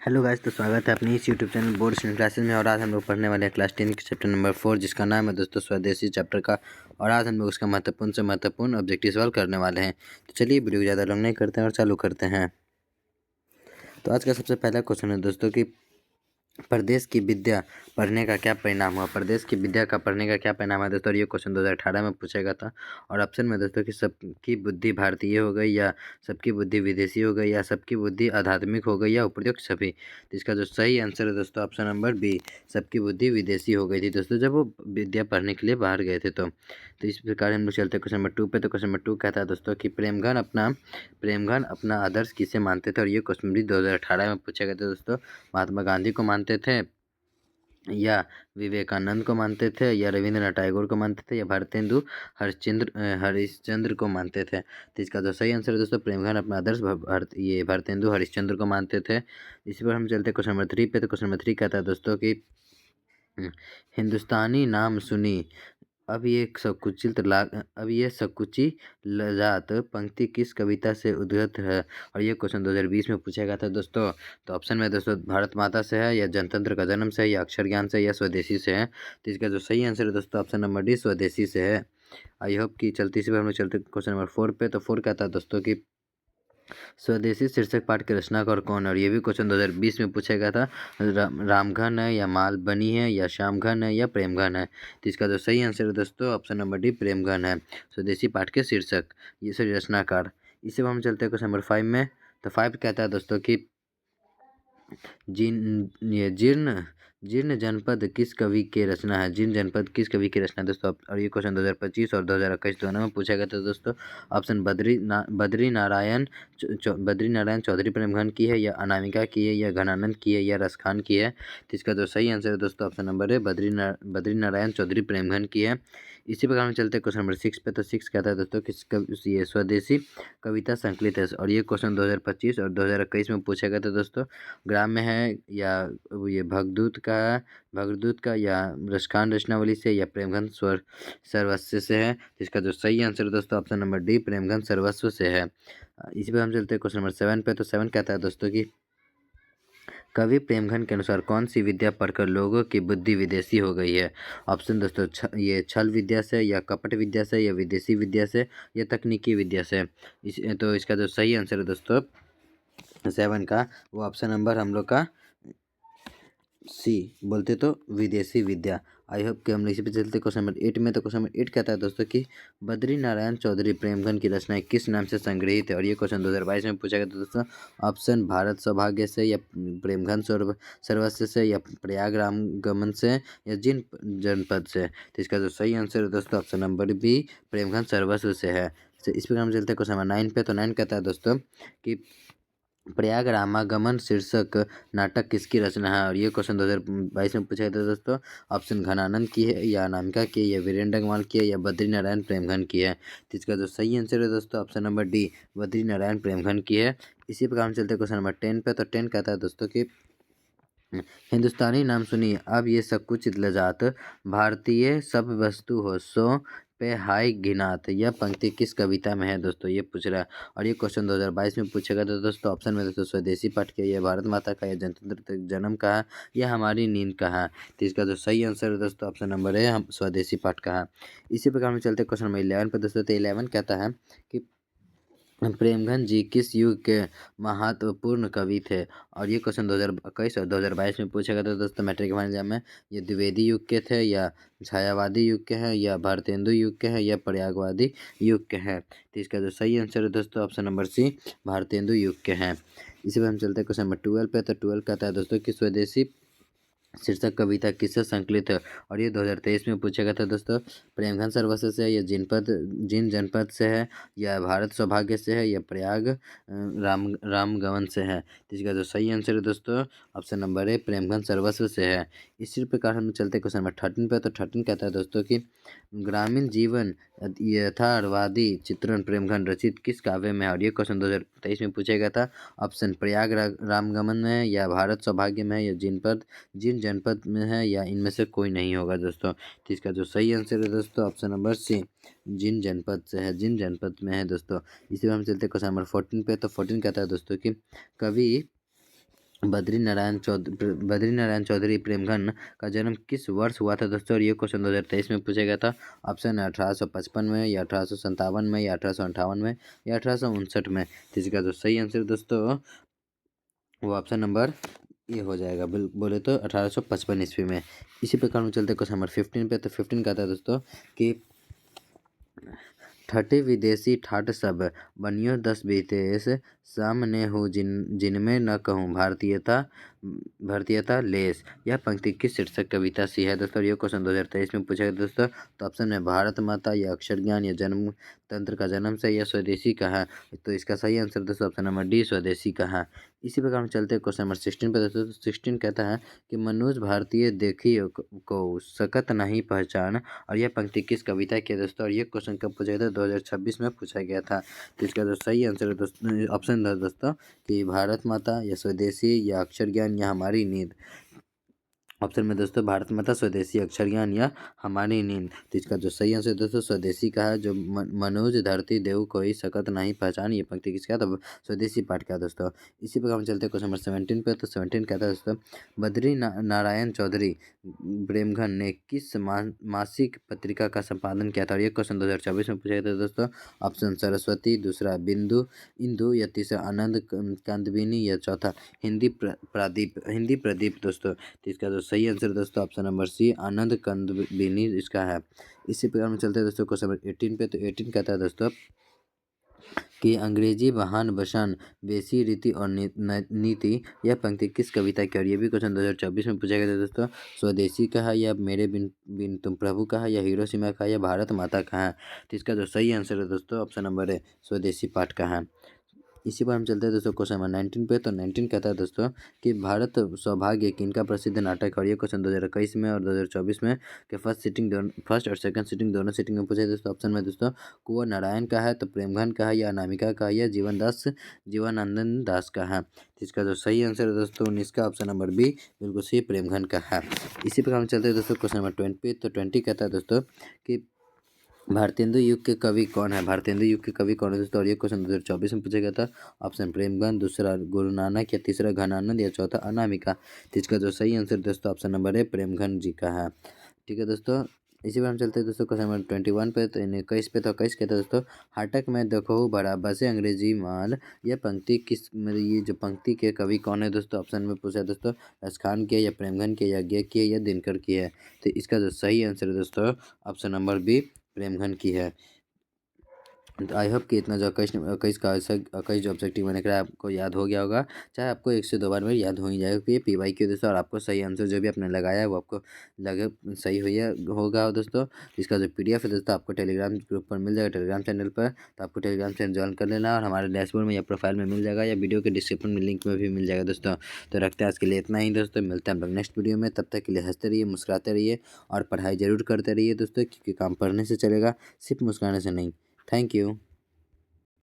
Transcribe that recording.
Hello guys, तो स्वागत है अपनी इस YouTube channel board student classes में। और आज हम लोग पढ़ने वाले हैं क्लास 10 के चैप्टर नंबर 4, जिसका नाम है दोस्तों स्वदेशी चैप्टर का। और आज हम लोग उसका महत्वपूर्ण से महत्वपूर्ण ऑब्जेक्टिव सवाल करने वाले हैं। तो चलिए वीडियो को ज़्यादा लॉन्ग नहीं करते हैं और चालू करते हैं। तो आज का सबसे पहला क्वेश्चन है दोस्तों कि प्रदेश की विद्या पढ़ने का क्या परिणाम हुआ। प्रदेश की विद्या का पढ़ने का क्या परिणाम है दोस्तों। और ये क्वेश्चन 2018 में पूछा गया था। और ऑप्शन में दोस्तों कि सबकी बुद्धि भारतीय हो गई, या सबकी बुद्धि विदेशी हो गई, या सबकी बुद्धि आध्यात्मिक हो गई, या उपयुक्त सभी। तो इसका जो सही आंसर है दोस्तों ऑप्शन नंबर बी, सबकी बुद्धि विदेशी हो गई थी दोस्तों, जब वो विद्या पढ़ने के लिए बाहर गए थे। तो इस प्रकार हम लोग चलते हैं क्वेश्चन नंबर 2 पे। तो क्वेश्चन नंबर 2 कहता है दोस्तों कि प्रेमगन अपना आदर्श किसे मानते थे। और ये क्वेश्चन भी 2018 में पूछा गया था दोस्तों। महात्मा गांधी को मानते थे, या विवेकानंद को मानते थे, या रविंद्रनाथ टैगोर को मानते थे, या भारतेंदु हरिश्चंद्र को मानते थे। तो इसका जो सही आंसर है दोस्तों प्रेमगन अपना आदर्श भारतेंदु हरिश्चंद्र को मानते थे। इसी पर हम चलते हैं क्वेश्चन नंबर 3 पे। तो क्वेश्चन नंबर 3 कहता है दोस्तों कि हिंदुस्तानी नाम सुनी, अब ये सकुची लजात पंक्ति किस कविता से उद्धृत है। और ये क्वेश्चन 2020 में पूछा गया था दोस्तों। तो ऑप्शन में दोस्तों भारत माता से है, या जनतंत्र का जन्म से है, या अक्षर ज्ञान से, या स्वदेशी से है। तो इसका जो सही आंसर है दोस्तों ऑप्शन नंबर डी, स्वदेशी से है। आई होप कि चलती से हम लोग चलते क्वेश्चन नंबर 4 पे। तो 4 कहता है दोस्तों कि स्वदेशी शीर्षक पाठ के रचनाकार कौन है। और ये भी क्वेश्चन 2020 में पूछा गया था। रामघन है, या मालबनी है, या श्यामघन है, या प्रेमघन है। तो इसका जो सही आंसर है दोस्तों ऑप्शन नंबर डी, प्रेमघन है। स्वदेशी पाठ के शीर्षक, ये सही रचनाकार। इसे हम चलते हैं क्वेश्चन नंबर 5 में। तो 5 कहता है दोस्तों कि जीर्ण जीर्ण जनपद किस कवि की रचना है। जीर्ण जनपद किस कवि की रचना है दोस्तों। और ये क्वेश्चन 2025 और 2021 दोनों में पूछा गया था दोस्तों। ऑप्शन बद्री नारायण चौधरी प्रेमघन की है, या अनामिका की है, या घनानंद की है, या रसखान की है। तो इसका जो सही आंसर है दोस्तों ऑप्शन नंबर है बद्री नारायण चौधरी प्रेमघन की है। इसी प्रकार में चलते हैं क्वेश्चन नंबर 6 पे। तो 6 कहता है दोस्तों कि ये स्वदेशी कविता संकलित है। और ये क्वेश्चन 2025 और 2021 में पूछा गया था दोस्तों। ग्राम्य है, या ये भगदूत का, या रसखान रचनावली से, या प्रेमगंध सर्वस्व से है। जिसका जो सही आंसर है दोस्तों ऑप्शन नंबर डी, प्रेमगंध सर्वस्व से है। इसी पर हम चलते हैं क्वेश्चन नंबर 7 पे। तो 7 कहता है दोस्तों कि कवि प्रेमघन के अनुसार कौन सी विद्या पढ़कर लोगों की बुद्धि विदेशी हो गई है। ऑप्शन दोस्तों ये छल विद्या से, या कपट विद्या से, या विदेशी विद्या से, या तकनीकी विद्या से। तो इसका जो सही आंसर है दोस्तों 7 का, वो ऑप्शन नंबर हम लोग का सी बोलते तो विदेशी विद्या। आई होप कि हम इसी पे चलते क्वेश्चन नंबर 8 में। तो क्वेश्चन नंबर 8 कहता है दोस्तों कि बद्री नारायण चौधरी प्रेमगन की रचनाएं किस नाम से संग्रहित है। और ये क्वेश्चन 2022 में पूछा गया था दोस्तों। ऑप्शन भारत सौभाग्य से, या प्रेमघन सर्वस्व से, या प्रयाग रामगमन से, या जिन जनपद से। तो इसका जो सही आंसर है दोस्तों ऑप्शन नंबर बी, प्रेमघन सर्वस्व से है। तो इस पर हम चलते हैं क्वेश्चन नंबर 9 पे। तो 9 कहता है दोस्तों कि प्रयाग रामागमन शीर्षक नाटक किसकी रचना है। और ये क्वेश्चन 2022 में पूछा गया था दोस्तों। ऑप्शन घनानंद की है, या अनामिका की है, या वीरेंद्र कंवल की है, या बद्री नारायण प्रेमघन की है। तो इसका जो सही आंसर है दोस्तों option number D, Badri Narayan Premghan की है। इसी प्रकार हम चलते हैं क्वेश्चन नंबर 10 पे। तो 10 कहता है दोस्तों कि हिंदुस्तानी नाम सुनिए, अब ये सकुचित लजात भारतीय सब वस्तु हो सो पे हाय गिनात। यह पंक्ति किस कविता में है दोस्तों, ये पूछ रहा है। और ये क्वेश्चन 2022 में पूछा गया था दोस्तों। ऑप्शन में दोस्तों स्वदेशी पाठ का, यह भारत माता का, या जनतंत्र जन्म का है, यह हमारी नींद का है। तो इसका जो सही आंसर है दोस्तों ऑप्शन नंबर है हम स्वदेशी पाठ का है। इसी प्रकार में चलते क्वेश्चन नंबर 11 पर दोस्तों। तो 11 कहता है कि प्रेमघन जी किस युग के महत्वपूर्ण कवि थे। और ये क्वेश्चन 2021 और 2022 में पूछा गया था दोस्तों मैट्रिक के एग्जाम में। ये द्विवेदी युग के थे, या छायावादी युग के हैं, या भारतेंदु युग के हैं, या प्रयागवादी युग के हैं। तो इसका जो सही आंसर है दोस्तों ऑप्शन नंबर सी, भारतेंदु युग के हैं। इसी पर हम चलते हैं क्वेश्चन नंबर 12 पे। तो 12 कहता है दोस्तों कि स्वदेशी शीर्षक कविता किससे संकलित है। और ये 2023 में पूछा गया था दोस्तों। प्रेमघन सर्वस्व से है, या जिन जनपद से है, या भारत सौभाग्य से है, या प्रयाग रामगमन से है। तो इसका जो सही आंसर है दोस्तों ऑप्शन नंबर है, प्रेमघन सर्वस्व से है। इसी प्रकार हम चलते क्वेश्चन नंबर 13 पे। तो 13 कहता है दोस्तों कि ग्रामीण जीवन यथार्थवादी चित्रण प्रेमघन रचित किस काव्य में है। और ये क्वेश्चन 2023 में पूछा गया था। ऑप्शन प्रयाग रामगमन में है, या भारत सौभाग्य में है, या जिन जनपद में है, या इनमें से कोई नहीं होगा दोस्तों। तो इसका जो सही आंसर है दोस्तों ऑप्शन नंबर सी, जिन जनपद से है, जिन जनपद में है दोस्तों। इसी में हम चलते हैं क्वेश्चन नंबर 14 पे। तो 14 कहता है दोस्तों कि कवि बद्रीनारायण चौधरी प्रेमघन का जन्म किस वर्ष हुआ था दोस्तों? और ये क्वेश्चन 2023 में पूछा गया था। ऑप्शन है 1855 में, या 1857 में, या 1858 में, या 1859 में। तो इसका जो सही आंसर दोस्तों वो ऑप्शन नंबर ये हो जाएगा, बोले तो 1855 ईस्वी में। इसी प्रकार में चलते क्वेश्चन नंबर 15 पे। तो 15 कहता है दोस्तों कि ठटे विदेशी ठाट सब बनियो 10 विदेश सामने हो जिनमें न कहूँ भारतीयता लेस। यह पंक्ति किस शीर्षक कविता सी है दोस्तों? ये क्वेश्चन 2023 में पूछा गया दोस्तों। तो ऑप्शन में भारत माता, या अक्षर ज्ञान, या जन्म तंत्र का जन्म से, या स्वदेशी का है। तो इसका सही आंसर दोस्तों ऑप्शन नंबर डी स्वदेशी का है। इसी प्रकार हम चलते हैं क्वेश्चन नंबर 16 पे दोस्तों। 16 कहता है कि मनोज भारतीय देखी को सकत नहीं पहचान। और यह पंक्ति किस कविता की है दोस्तों? और ये क्वेश्चन कब पूछा गया था? 2026 में पूछा गया था। तो इसका जो सही आंसर है दोस्तों ऑप्शन था दोस्तों कि भारत माता, या स्वदेशी, या अक्षर ज्ञान, या हमारी नींद। ऑप्शन में दोस्तों भारत माता, स्वदेशी, अक्षर ज्ञान, या हमारी नींद। तो इसका जो सही आंसर दोस्तों स्वदेशी का है। जो मनोज धरती देव कोई सकत नहीं पहचान, ये पंक्ति किसका था? स्वदेशी पाठ का दोस्तों। इसी प्रकार हम चलते हैं क्वेश्चन नंबर 17 पे। तो 17 कहता है दोस्तों नारायण चौधरी प्रेमघन ने किस मासिक पत्रिका का संपादन किया था? और ये क्वेश्चन 2024 में पूछा गया था दोस्तों। ऑप्शन सरस्वती, दूसरा बिंदु इंदु, या तीसरा आनंद कांदबिनी, या चौथा हिंदी प्रदीप दोस्तों। तो इसका जो सही आंसर दोस्तों ऑप्शन नंबर सी आनंद कांदबिनी इसका है। इसी प्रकार में चलते हैं दोस्तों क्वेश्चन नंबर 18 पे। तो 18 कहता है दोस्तों कि अंग्रेजी बहान बशान बेसी रीति और नीति। यह पंक्ति किस कविता की? और ये भी क्वेश्चन 2024 में पूछा गया था दोस्तों। स्वदेशी का है, या मेरे बिन बिन तुम प्रभु का है, या हिरोशिमा का है, या भारत माता का है। तो इसका जो सही आंसर है दोस्तों ऑप्शन नंबर है स्वदेशी पाठ का है। इसी पर हम चलते हैं दोस्तों क्वेश्चन नंबर 19 पे। तो 19 कहता है दोस्तों कि भारत सौभाग्य किनका प्रसिद्ध नाटक है? और ये क्वेश्चन 2021 में और 2024 में के फर्स्ट और सेकंड सीटिंग दोनों सीटिंग में पूछा है दोस्तों। ऑप्शन में दोस्तों कुंवर नारायण का है, तो प्रेमघन का है, या अनामिका का है, या जीवनानंद दास का है। तो इसका जो सही आंसर है दोस्तों 19 का ऑप्शन नंबर बी बिल्कुल सही प्रेमघन का है। इसी प्रकार हम चलते हैं दोस्तों क्वेश्चन नंबर 20 पे। तो 20 कहता है दोस्तों कि भारतेंदु युग के कवि कौन है? भारतेंदु युग के कवि कौन है दोस्तों? और ये क्वेश्चन 2024 में पूछा गया था। ऑप्शन प्रेमगन, दूसरा गुरु नानक, या तीसरा घनानंद, या चौथा अनामिका। तो इसका जो सही आंसर दोस्तों ऑप्शन नंबर है प्रेमघन जी का है। ठीक है दोस्तों। इसी पर हम चलते हैं दोस्तों क्वेश्चन नंबर 21 पे। तो 21 पे। तो 21 कहते हैं दोस्तों हाटक में देखो बड़ा बसे अंग्रेजी माल। यह पंक्ति किस मतलब ये जो पंक्ति के कवि कौन है दोस्तों? ऑप्शन में पूछा है दोस्तों रसखान के, या प्रेमघन के, या ज्ञ के, या दिनकर की है। तो इसका जो सही आंसर है दोस्तों ऑप्शन नंबर बी प्रेमघन की है। तो आई होप कि इतना जो 21 जो ऑब्जेक्टिव मैंने कराया आपको याद हो गया होगा। चाहे आपको 1 से 2 बार में याद हो ही जाएगा कि ये PY दोस्तों। और आपको सही आंसर जो भी आपने लगाया है वो आपको लगे सही होगा दोस्तों। इसका जो PDF है दोस्तों आपको टेलीग्राम ग्रुप पर मिल जाएगा, टेलीग्राम चैनल पर। तो आपको टेलीग्राम चैनल ज्वाइन कर लेना, और हमारे डैशबोर्ड में या प्रोफाइल में मिल जाएगा, या वीडियो के डिस्क्रिप्शन में लिंक में भी मिल जाएगा दोस्तों। तो रखते हैं आज के लिए इतना ही दोस्तों। मिलते हैं हम लोग नेक्स्ट वीडियो में। तब तक के लिए हंसते रहिए, मुस्कुराते रहिए, और पढ़ाई जरूर करते रहिए दोस्तों, क्योंकि काम पढ़ने से चलेगा, सिर्फ मुस्कुराने से नहीं। Thank you.